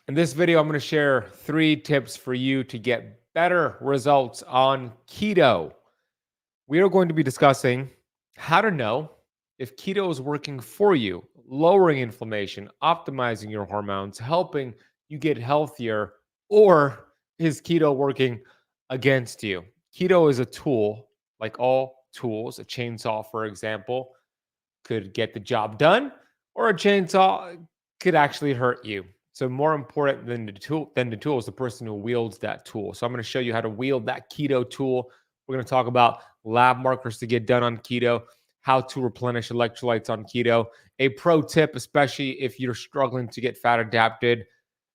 In this video, I'm going to share 3 tips for you to get better results on keto. We are going to be discussing how to know if keto is working for you, lowering inflammation, optimizing your hormones, helping you get healthier, or is keto working against you? Keto is a tool, like all tools. A chainsaw, for example, could get the job done, or a chainsaw could actually hurt you. So more important than the tool is the person who wields that tool. So I'm going to show you how to wield that keto tool. We're going to talk about lab markers to get done on keto, how to replenish electrolytes on keto, a pro tip, especially if you're struggling to get fat adapted,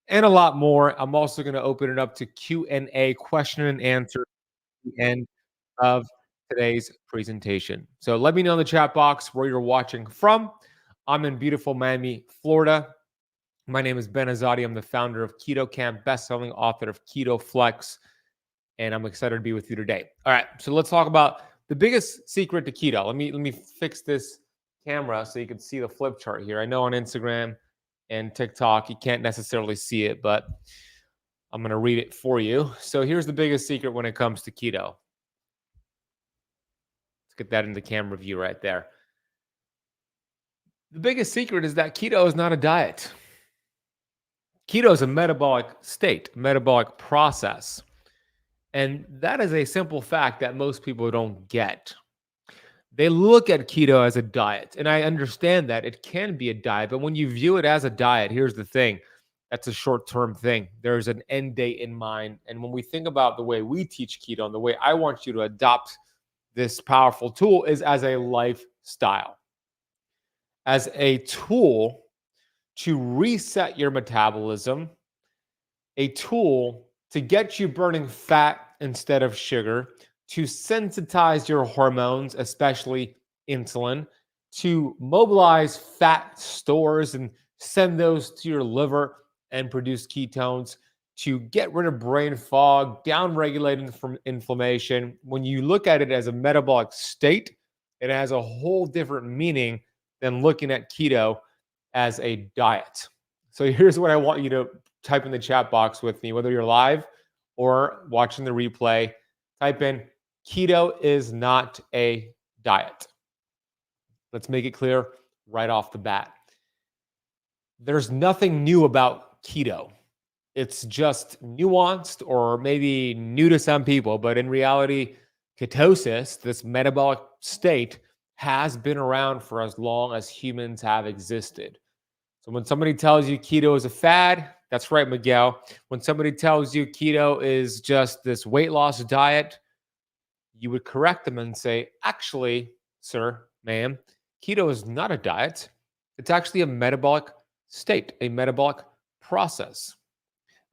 and a lot more. I'm also going to open it up to Q&A, question and answer at the end of today's presentation. So let me know in the chat box where you're watching from. I'm in beautiful Miami, Florida. My name is Ben Azadi. I'm the founder of Keto Kamp, best-selling author of Keto Flex, and I'm excited to be with you today. All right, so let's talk about the biggest secret to keto. Let me fix this camera so you can see the flip chart here. I know on Instagram and TikTok you can't necessarily see it, but I'm going to read it for you. So here's the biggest secret when it comes to keto. Let's get that in the camera view right there. The biggest secret is that keto is not a diet. Keto is a metabolic state, metabolic process. And that is a simple fact that most people don't get. They look at keto as a diet, and I understand that it can be a diet, but when you view it as a diet, here's the thing. That's a short-term thing. There's an end date in mind. And when we think about the way we teach keto and the way I want you to adopt this powerful tool is as a lifestyle, as a tool to reset your metabolism, a tool to get you burning fat instead of sugar, to sensitize your hormones, especially insulin, to mobilize fat stores and send those to your liver and produce ketones, to get rid of brain fog, down-regulating from inflammation. When you look at it as a metabolic state, it has a whole different meaning than looking at keto as a diet. So here's what I want you to type in the chat box with me, whether you're live or watching the replay. Type in, keto is not a diet. Let's make it clear right off the bat. There's nothing new about keto. It's just nuanced or maybe new to some people, but in reality, ketosis, this metabolic state, has been around for as long as humans have existed. So when somebody tells you keto is a fad, that's right, Miguel. When somebody tells you keto is just this weight loss diet, you would correct them and say, actually, sir, ma'am, keto is not a diet. It's actually a metabolic state, a metabolic process.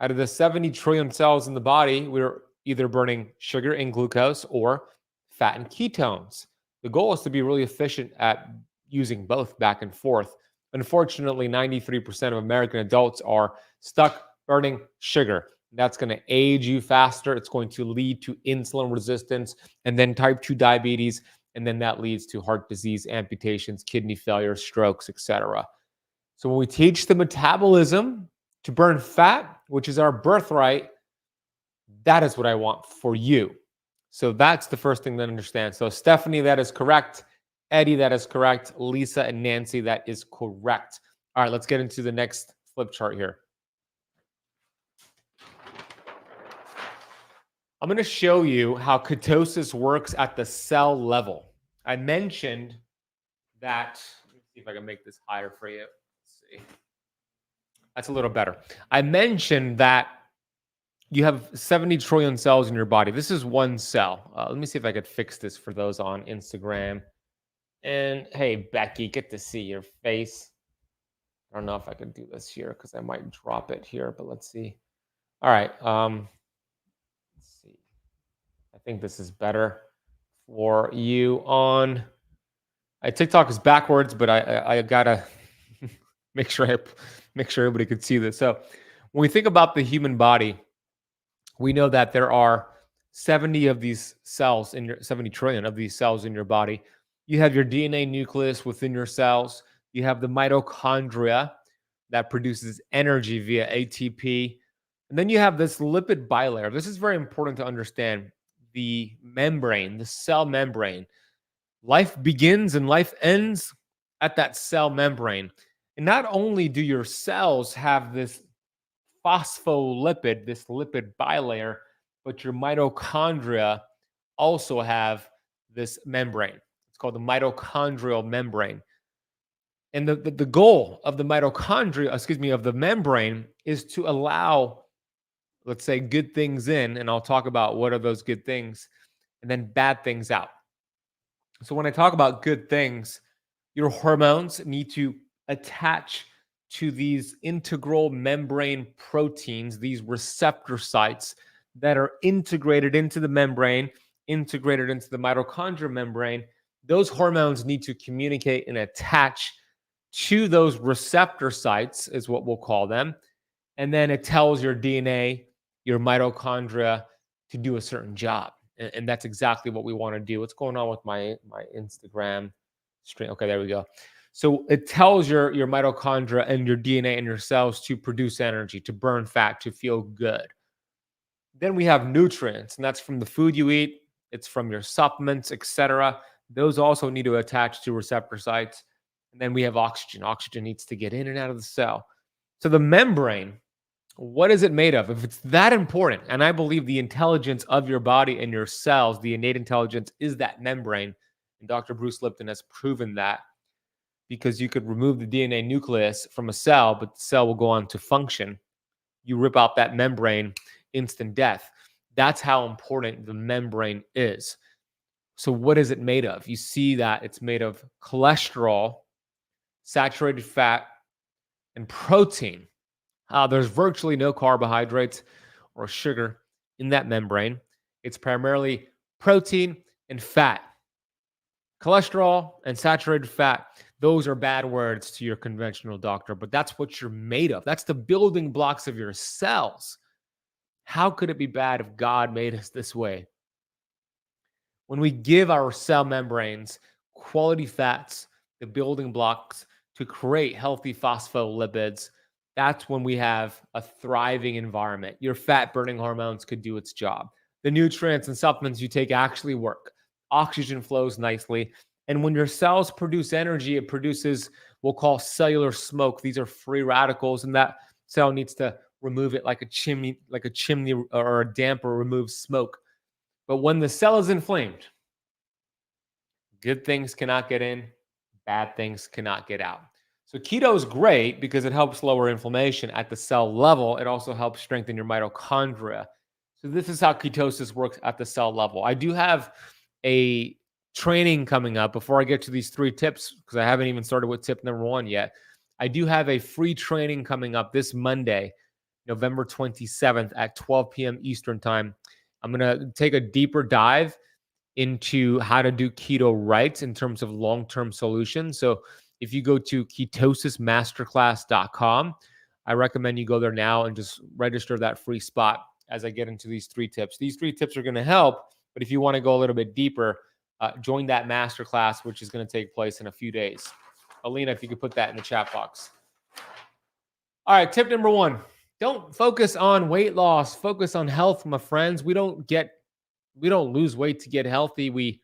Out of the 70 trillion cells in the body, we're either burning sugar and glucose or fat and ketones. The goal is to be really efficient at using both back and forth. Unfortunately, 93% of American adults are stuck burning sugar. That's going to age you faster. It's going to lead to insulin resistance and then type 2 diabetes. And then that leads to heart disease, amputations, kidney failure, strokes, etc. So when we teach the metabolism to burn fat, which is our birthright, that is what I want for you. So that's the first thing to understand. So Stephanie, that is correct. Eddie, that is correct. Lisa and Nancy, that is correct. All right, let's get into the next flip chart here. I'm going to show you how ketosis works at the cell level. I mentioned that, let me see if I can make this higher for you. Let's see. That's a little better. I mentioned that you have 70 trillion cells in your body. This is one cell. Let me see if I could fix this for those on Instagram. And hey, Becky, get to see your face. I don't know if I can do this here because I might drop it here, but let's see. All right. Let's see. I think this is better for you on. TikTok is backwards, but I gotta make sure everybody could see this. So when we think about the human body, we know that there are 70 of these cells in your 70 trillion of these cells in your body. You have your DNA nucleus within your cells. You have the mitochondria, that produces energy via ATP. And then you have this lipid bilayer. This is very important to understand. The membrane, the cell membrane. Life begins and life ends at that cell membrane. And not only do your cells have this phospholipid, this lipid bilayer, but your mitochondria also have this membrane. It's called the mitochondrial membrane. And the goal of the mitochondria, of the membrane is to allow, let's say, good things in, and I'll talk about what are those good things, and then bad things out. So when I talk about good things, your hormones need to attach to these integral membrane proteins, these receptor sites that are integrated into the membrane, integrated into the mitochondrial membrane. Those hormones need to communicate and attach to those receptor sites, is what we'll call them. And then it tells your DNA, your mitochondria, to do a certain job. And that's exactly what we want to do. What's going on with my Instagram stream? Okay, there we go. So it tells your mitochondria and your DNA and your cells to produce energy, to burn fat, to feel good. Then we have nutrients, and that's from the food you eat. It's from your supplements, etc. Those also need to attach to receptor sites. And then we have oxygen. Oxygen needs to get in and out of the cell. So the membrane, what is it made of? If it's that important, and I believe the intelligence of your body and your cells, the innate intelligence is that membrane. And Dr. Bruce Lipton has proven that, because you could remove the DNA nucleus from a cell, but the cell will go on to function. You rip out that membrane, instant death. That's how important the membrane is. So what is it made of? You see that it's made of cholesterol, saturated fat, and protein. There's virtually no carbohydrates or sugar in that membrane. It's primarily protein and fat. Cholesterol and saturated fat, those are bad words to your conventional doctor, but that's what you're made of. That's the building blocks of your cells. How could it be bad if God made us this way? When we give our cell membranes quality fats, the building blocks to create healthy phospholipids, that's when we have a thriving environment. Your fat burning hormones could do its job. The nutrients and supplements you take actually work. Oxygen flows nicely. And when your cells produce energy, it produces what we'll call cellular smoke. These are free radicals, and that cell needs to remove it like a chimney or a damper removes smoke. But when the cell is inflamed, good things cannot get in, bad things cannot get out. So keto is great because it helps lower inflammation at the cell level. It also helps strengthen your mitochondria. So this is how ketosis works at the cell level. I do have a training coming up before I get to these 3 tips, because I haven't even started with tip number 1 yet. I do have a free training coming up this Monday, November 27th at 12 p.m. Eastern time. I'm going to take a deeper dive into how to do keto right in terms of long-term solutions. So if you go to ketosismasterclass.com, I recommend you go there now and just register that free spot as I get into these 3 tips. These 3 tips are going to help, but if you want to go a little bit deeper, join that masterclass, which is going to take place in a few days. Alina, if you could put that in the chat box. All right, tip number 1. Don't focus on weight loss. Focus on health, my friends. We don't lose weight to get healthy. We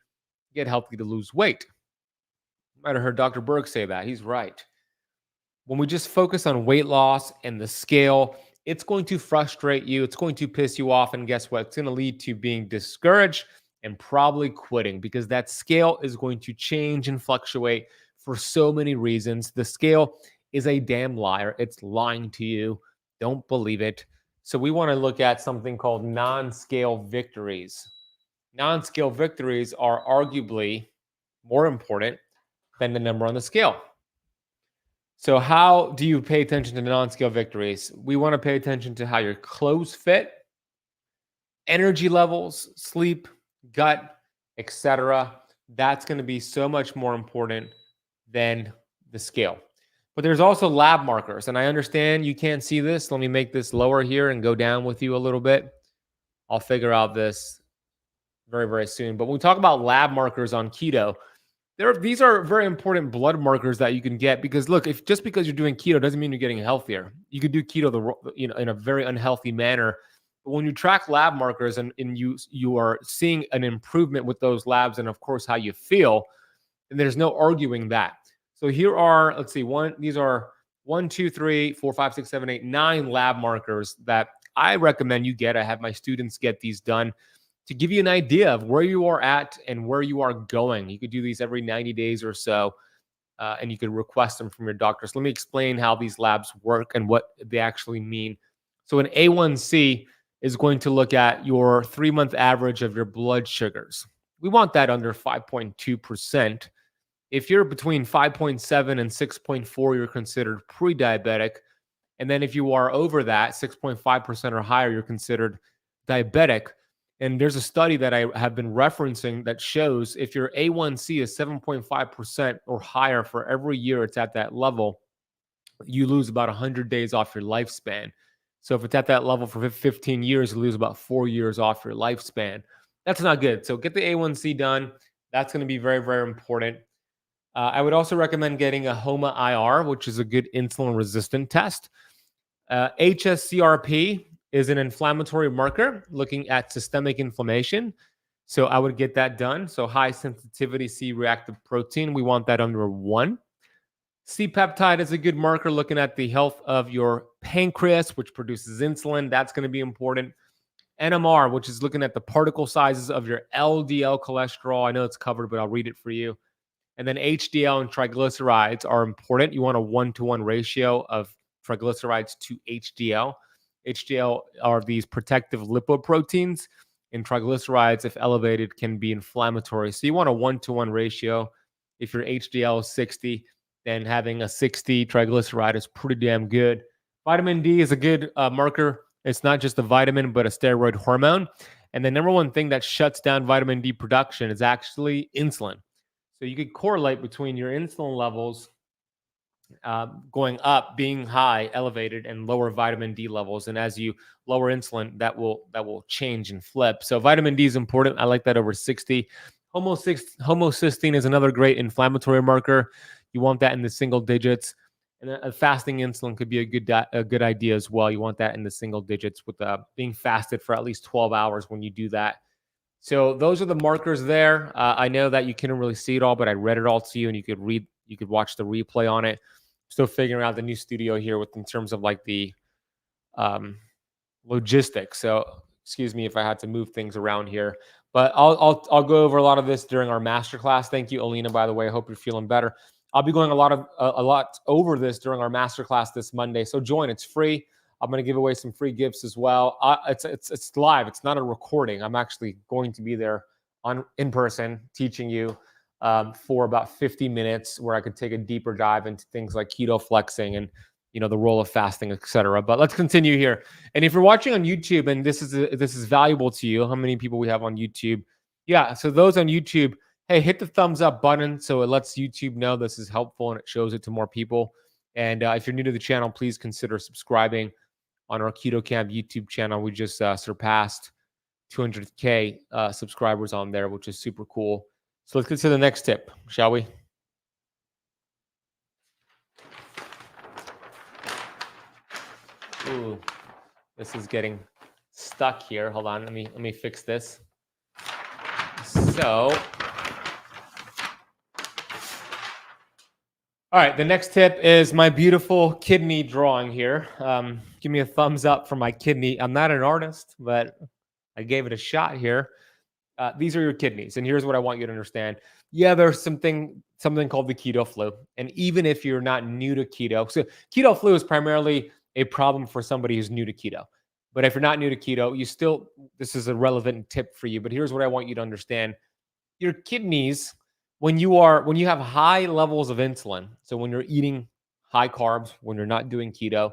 get healthy to lose weight. You might have heard Dr. Berg say that. He's right. When we just focus on weight loss and the scale, it's going to frustrate you. It's going to piss you off. And guess what? It's going to lead to being discouraged and probably quitting, because that scale is going to change and fluctuate for so many reasons. The scale is a damn liar. It's lying to you. Don't believe it. So we want to look at something called non-scale victories. Non-scale victories are arguably more important than the number on the scale. So how do you pay attention to non-scale victories? We want to pay attention to how your clothes fit, energy levels, sleep, gut, etc. That's going to be so much more important than the scale. But there's also lab markers, and I understand you can't see this. Let me make this lower here and go down with you a little bit. I'll figure out this very, very soon. But when we talk about lab markers on keto, These are very important blood markers that you can get because look, if just because you're doing keto doesn't mean you're getting healthier. You could do keto in a very unhealthy manner. But when you track lab markers and you are seeing an improvement with those labs and of course how you feel, and there's no arguing that. So here are, let's see, these are 9 lab markers that I recommend you get. I have my students get these done to give you an idea of where you are at and where you are going. You could do these every 90 days or so, and you could request them from your doctor. So let me explain how these labs work and what they actually mean. So an A1C is going to look at your 3-month average of your blood sugars. We want that under 5.2%. If you're between 5.7 and 6.4, you're considered pre-diabetic. And then if you are over that, 6.5% or higher, you're considered diabetic. And there's a study that I have been referencing that shows if your A1C is 7.5% or higher for every year it's at that level, you lose about 100 days off your lifespan. So if it's at that level for 15 years, you lose about 4 years off your lifespan. That's not good. So get the A1C done. That's going to be very, very important. I would also recommend getting a HOMA-IR, which is a good insulin resistant test. HSCRP is an inflammatory marker looking at systemic inflammation. So I would get that done. So high sensitivity C-reactive protein, we want that under 1. C-peptide is a good marker looking at the health of your pancreas, which produces insulin. That's going to be important. NMR, which is looking at the particle sizes of your LDL cholesterol. I know it's covered, but I'll read it for you. And then HDL and triglycerides are important. You want a 1-to-1 ratio of triglycerides to HDL. HDL are these protective lipoproteins, and triglycerides, if elevated, can be inflammatory. So you want a 1-to-1 ratio. If your HDL is 60, then having a 60 triglyceride is pretty damn good. Vitamin D is a good marker. It's not just a vitamin, but a steroid hormone. And the number one thing that shuts down vitamin D production is actually insulin. So you could correlate between your insulin levels going up, being high, elevated, and lower vitamin D levels. And as you lower insulin, that will change and flip. So vitamin D is important. I like that over 60. Homocysteine is another great inflammatory marker. You want that in the single digits. And a fasting insulin could be a good idea as well. You want that in the single digits with being fasted for at least 12 hours when you do that. So those are the markers there. I know that you couldn't really see it all, but I read it all to you, and you could watch the replay on it. Still figuring out the new studio here in terms of like the logistics. So excuse me if I had to move things around here, but I'll go over a lot of this during our masterclass. Thank you, Alina, by the way. I hope you're feeling better. I'll be going a lot over this during our masterclass this Monday. So join. It's free. I'm going to give away some free gifts as well. It's live. It's not a recording. I'm actually going to be there in person teaching you for about 50 minutes, where I could take a deeper dive into things like keto flexing and the role of fasting, etc. But let's continue here. And if you're watching on YouTube and this is valuable to you, how many people we have on YouTube? Yeah. So those on YouTube, hey, hit the thumbs up button so it lets YouTube know this is helpful and it shows it to more people. And if you're new to the channel, please consider subscribing on our Keto Kamp YouTube channel. We just surpassed 200K subscribers on there, which is super cool. So let's get to the next tip, shall we? Ooh, this is getting stuck here. Hold on, let me fix this. So, all right, the next tip is my beautiful kidney drawing here. Give me a thumbs up for my kidney. I'm not an artist, but I gave it a shot here. These are your kidneys, and here's what I want you to understand. Yeah, there's something called the keto flu, and even if you're not new to keto, so keto flu is primarily a problem for somebody who's new to keto. But if you're not new to keto, this is a relevant tip for you. But here's what I want you to understand: your kidneys, when you have high levels of insulin, so when you're eating high carbs, when you're not doing keto,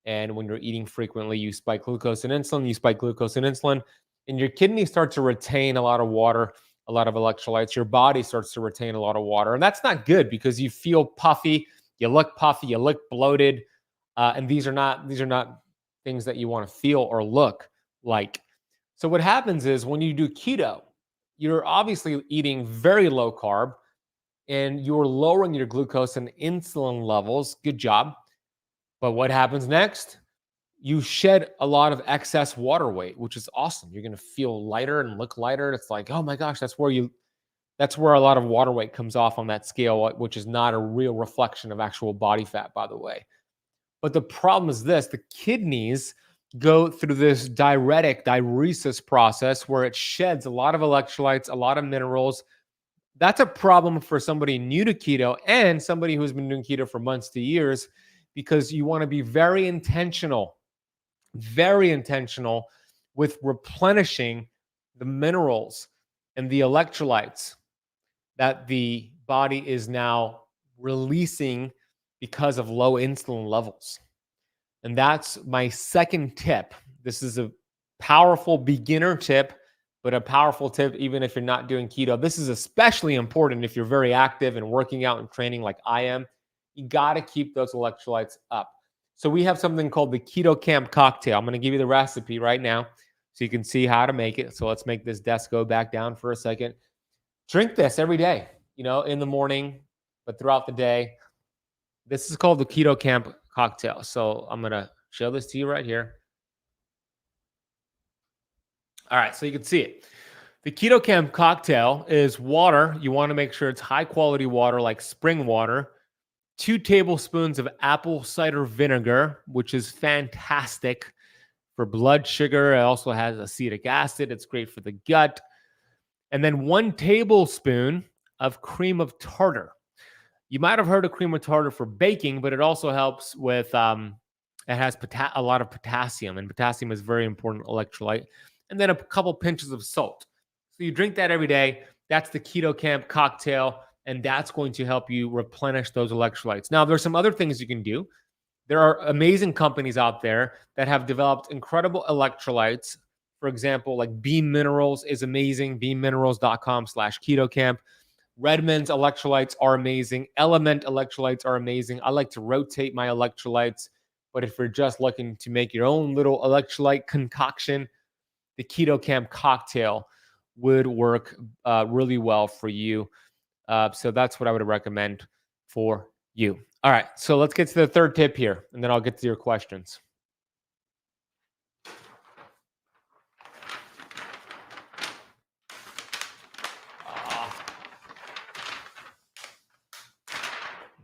and when you're eating frequently, you spike glucose and insulin, and your kidneys start to retain a lot of water, a lot of electrolytes. Your body starts to retain a lot of water. And that's not good because you feel puffy, you look bloated. And these are not things that you want to feel or look like. So what happens is when you do keto, you're obviously eating very low carb, and you're lowering your glucose and insulin levels. Good job. But what happens next? You shed a lot of excess water weight, which is awesome. You're going to feel lighter and look lighter. It's like, oh my gosh, that's where a lot of water weight comes off on that scale, which is not a real reflection of actual body fat, by the way. But the problem is this: the kidneys go through this diuresis process where it sheds a lot of electrolytes, a lot of minerals. That's a problem for somebody new to keto and somebody who's been doing keto for months to years, because you want to be very intentional with replenishing the minerals and the electrolytes that the body is now releasing because of low insulin levels. And that's my second tip. This is a powerful beginner tip, but a powerful tip even if you're not doing keto. This is especially important if you're very active and working out and training like I am. You got to keep those electrolytes up. So we have something called the Keto Kamp cocktail. I'm going to give you the recipe right now so you can see how to make it. So let's make this desk go back down for a second. Drink this every day, in the morning, but throughout the day. This is called the Keto Kamp cocktail. So I'm going to show this to you right here. All right, so you can see it. The Keto Kamp cocktail is water. You want to make sure it's high quality water like spring water. 2 tablespoons of apple cider vinegar, which is fantastic for blood sugar. It also has acetic acid. It's great for the gut. And then 1 tablespoon of cream of tartar. You might have heard of cream of tartar for baking, but it also helps with, it has a lot of potassium, and potassium is a very important electrolyte. And then a couple pinches of salt. So you drink that every day. That's the Keto Kamp cocktail, and that's going to help you replenish those electrolytes. Now, there's some other things you can do. There are amazing companies out there that have developed incredible electrolytes. For example, like Beam Minerals is amazing, beamminerals.com/KetoKamp. Redmond's electrolytes are amazing. Element electrolytes are amazing. I like to rotate my electrolytes, but if you're just looking to make your own little electrolyte concoction, the Keto Kamp cocktail would work really well for you. So that's what I would recommend for you. All right, so let's get to the third tip here, and then I'll get to your questions.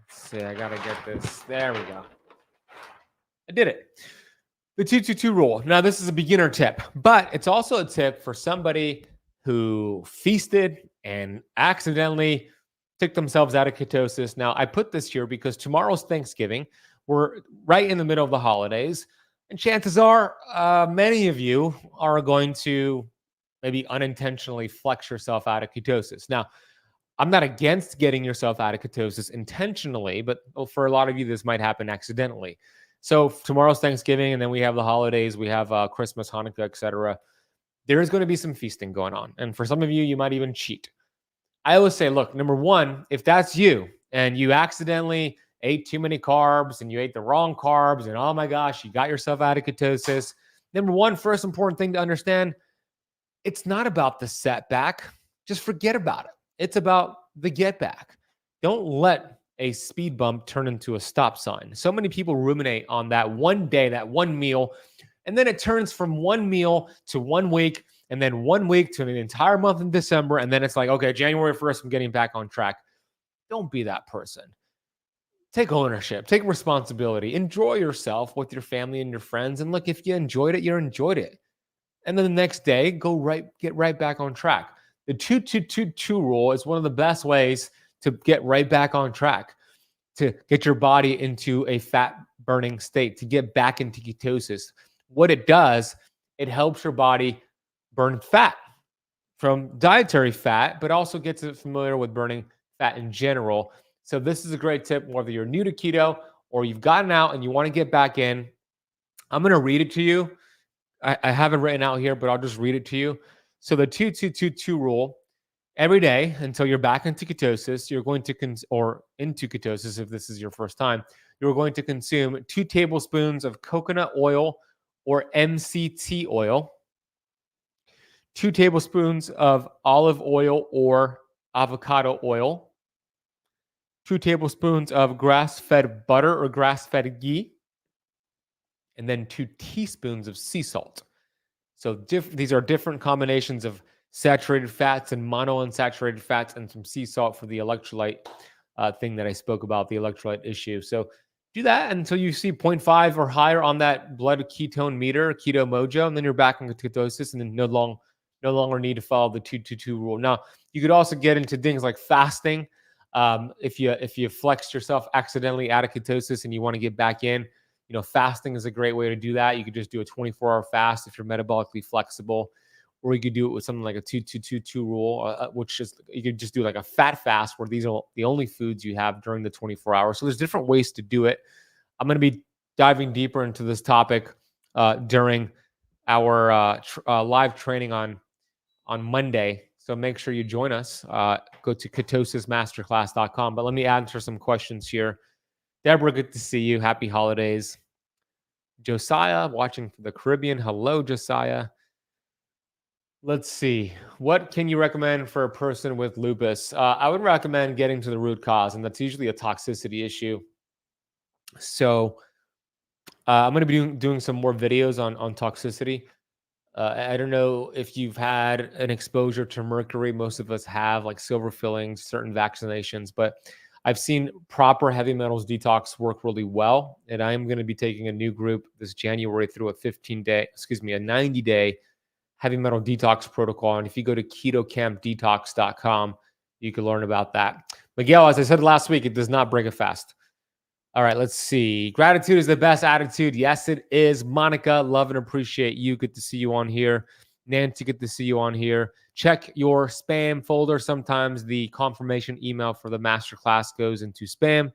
Let's see, I gotta get this. There we go. I did it. The 2-2-2 rule. Now, this is a beginner tip, but it's also a tip for somebody who feasted and accidentally took themselves out of ketosis. Now, I put this here because tomorrow's Thanksgiving. We're right in the middle of the holidays, and chances are many of you are going to maybe unintentionally flex yourself out of ketosis. Now, I'm not against getting yourself out of ketosis intentionally, but for a lot of you, this might happen accidentally. So tomorrow's Thanksgiving, and then we have the holidays. We have Christmas, Hanukkah, etc. There is going to be some feasting going on. And for some of you, you might even cheat. I always say, look, number one, if that's you and you accidentally ate too many carbs and you ate the wrong carbs and oh my gosh, you got yourself out of ketosis. Number one, first important thing to understand, it's not about the setback. Just forget about it. It's about the get back. Don't let a speed bump turn into a stop sign. So many people ruminate on that one day, that one meal, and then it turns from one meal to 1 week, and then 1 week to an entire month in December, and then it's like, okay, January 1st, I'm getting back on track. Don't be that person. Take ownership, take responsibility, enjoy yourself with your family and your friends, and look, if you enjoyed it, you enjoyed it. And then the next day, get right back on track. The 2-2-2-2 rule is one of the best ways to get right back on track, to get your body into a fat burning state, to get back into ketosis. What it does, it helps your body burn fat from dietary fat, but also gets it familiar with burning fat in general. So this is a great tip, whether you're new to keto or you've gotten out and you want to get back in. I'm going to read it to you. I have it written out here, but I'll just read it to you. So the 2-2-2-2 rule, every day until you're back into ketosis, you're going to into ketosis if this is your first time, you're going to consume 2 tablespoons of coconut oil or MCT oil, 2 tablespoons of olive oil or avocado oil, 2 tablespoons of grass-fed butter or grass-fed ghee, and then 2 teaspoons of sea salt. So these are different combinations of saturated fats and monounsaturated fats and some sea salt for the electrolyte thing that I spoke about, the electrolyte issue. So do that until you see 0.5 or higher on that blood ketone meter, keto mojo, and then you're back in ketosis, and then no longer need to follow the 2-2-2 rule. Now, you could also get into things like fasting. If you flexed yourself accidentally out of ketosis and you want to get back in, fasting is a great way to do that. You could just do a 24-hour fast if you're metabolically flexible, or you could do it with something like a 2-2-2-2 rule, which is you could just do like a fat fast where these are the only foods you have during the 24 hours. So there's different ways to do it. I'm going to be diving deeper into this topic during our live training on Monday. So make sure you join us. Go to ketosismasterclass.com. But let me answer some questions here. Deborah, good to see you. Happy holidays. Josiah, watching from the Caribbean. Hello, Josiah. Let's see. What can you recommend for a person with lupus? I would recommend getting to the root cause, and that's usually a toxicity issue. So I'm going to be doing some more videos on toxicity. I don't know if you've had an exposure to mercury. Most of us have, like silver fillings, certain vaccinations, but I've seen proper heavy metals detox work really well. And I'm going to be taking a new group this January through a 90-day heavy metal detox protocol. And if you go to ketokampdetox.com, you can learn about that. Miguel, as I said last week, it does not break a fast. All right, let's see. Gratitude is the best attitude. Yes, it is. Monica, love and appreciate you. Good to see you on here. Nancy, good to see you on here. Check your spam folder. Sometimes the confirmation email for the masterclass goes into spam.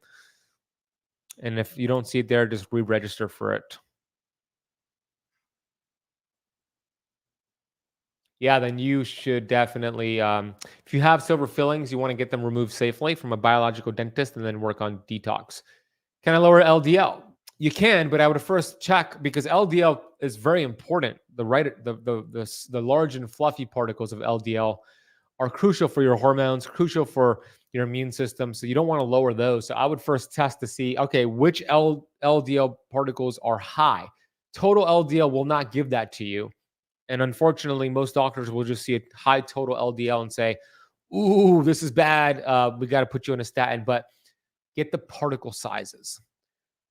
And if you don't see it there, just re-register for it. Yeah, then you should definitely, if you have silver fillings, you want to get them removed safely from a biological dentist and then work on detox. Can I lower LDL? You can, but I would first check because LDL is very important. The large and fluffy particles of LDL are crucial for your hormones, crucial for your immune system. So you don't want to lower those. So I would first test to see, okay, which LDL particles are high. Total LDL will not give that to you. And unfortunately, most doctors will just see a high total LDL and say, ooh, this is bad. We got to put you on a statin. But get the particle sizes.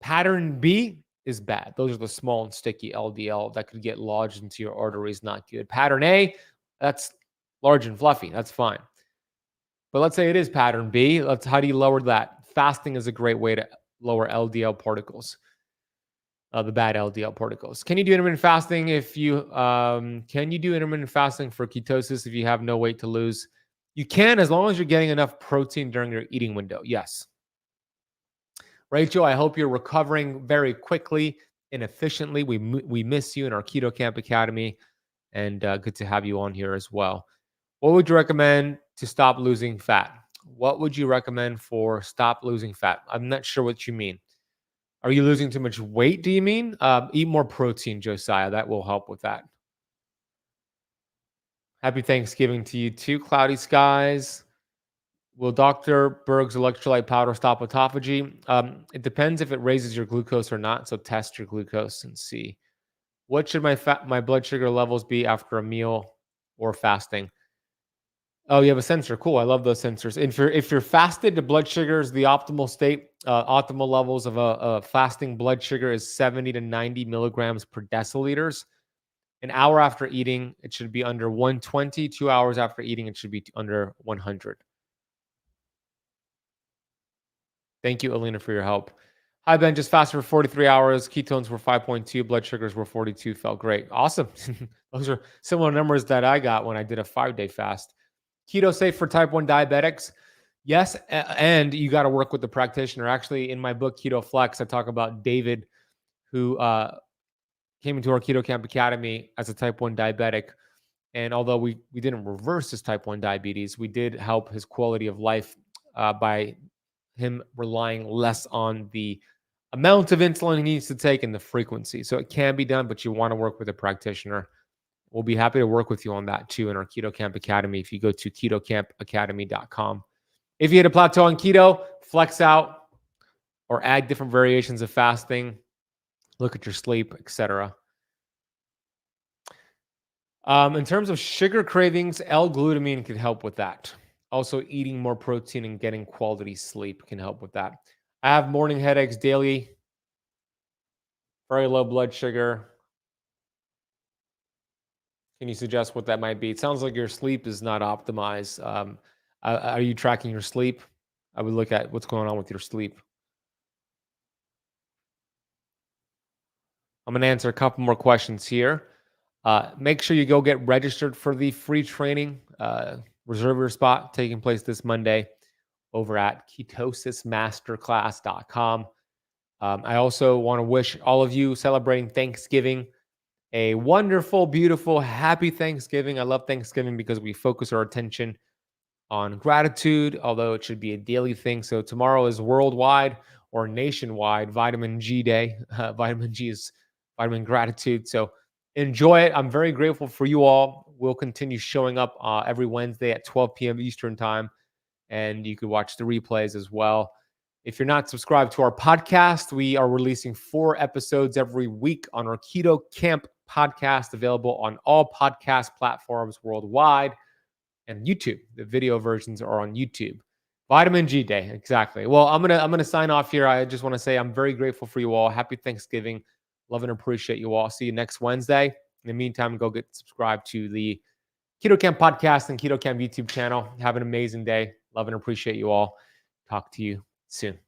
Pattern B is bad. Those are the small and sticky LDL that could get lodged into your arteries. Not good. Pattern A, that's large and fluffy. That's fine. But let's say it is pattern B. How do you lower that? Fasting is a great way to lower LDL particles, the bad LDL particles. Can you do intermittent fasting can you do intermittent fasting for ketosis if you have no weight to lose? You can, as long as you're getting enough protein during your eating window. Yes. Rachel, I hope you're recovering very quickly and efficiently. We miss you in our Keto Kamp Academy, and good to have you on here as well. What would you recommend to stop losing fat? What would you recommend for stop losing fat? I'm not sure what you mean. Are you losing too much weight, do you mean? Eat more protein, Josiah. That will help with that. Happy Thanksgiving to you too, Cloudy Skies. Will Dr. Berg's electrolyte powder stop autophagy? It depends if it raises your glucose or not. So test your glucose and see. What should my blood sugar levels be after a meal or fasting? Oh, you have a sensor. Cool. I love those sensors. If you're fasted, the blood sugar is the optimal state. Optimal levels of a fasting blood sugar is 70 to 90 milligrams per deciliters. An hour after eating, it should be under 120. 2 hours after eating, it should be under 100. Thank you, Alina, for your help. Hi, Ben. Just fasted for 43 hours. Ketones were 5.2. Blood sugars were 42. Felt great. Awesome. Those are similar numbers that I got when I did a 5-day fast. Keto safe for type 1 diabetics? Yes, and you got to work with the practitioner. Actually, in my book, Keto Flex, I talk about David, who came into our Keto Kamp Academy as a type 1 diabetic. And although we didn't reverse his type 1 diabetes, we did help his quality of life by him relying less on the amount of insulin he needs to take and the frequency. So it can be done, but you want to work with a practitioner. We'll be happy to work with you on that too in our Keto Kamp Academy if you go to ketokampacademy.com. If you hit a plateau on keto, flex out or add different variations of fasting. Look at your sleep, etc. In terms of sugar cravings, L-glutamine can help with that. Also, eating more protein and getting quality sleep can help with that. I have morning headaches daily, very low blood sugar. Can you suggest what that might be? It sounds like your sleep is not optimized. Are you tracking your sleep? I would look at what's going on with your sleep. I'm going to answer a couple more questions here. Make sure you go get registered for the free training. Reserve your spot, taking place this Monday over at ketosismasterclass.com. I also want to wish all of you celebrating Thanksgiving a wonderful, beautiful, happy Thanksgiving. I love Thanksgiving because we focus our attention on gratitude, although it should be a daily thing. So tomorrow is worldwide or nationwide Vitamin G Day. Vitamin G is vitamin gratitude. So enjoy it. I'm very grateful for you all. We'll continue showing up every Wednesday at 12 p.m. Eastern time, and you can watch the replays as well. If you're not subscribed to our podcast, we are releasing 4 episodes every week on our Keto Kamp podcast, available on all podcast platforms worldwide and YouTube. The video versions are on YouTube. Vitamin G Day, exactly. Well, I'm gonna sign off here. I just want to say I'm very grateful for you all. Happy Thanksgiving. Love and appreciate you all. See you next Wednesday. In the meantime, go get subscribed to the Keto Kamp podcast and Keto Kamp YouTube channel. Have an amazing day. Love and appreciate you all. Talk to you soon.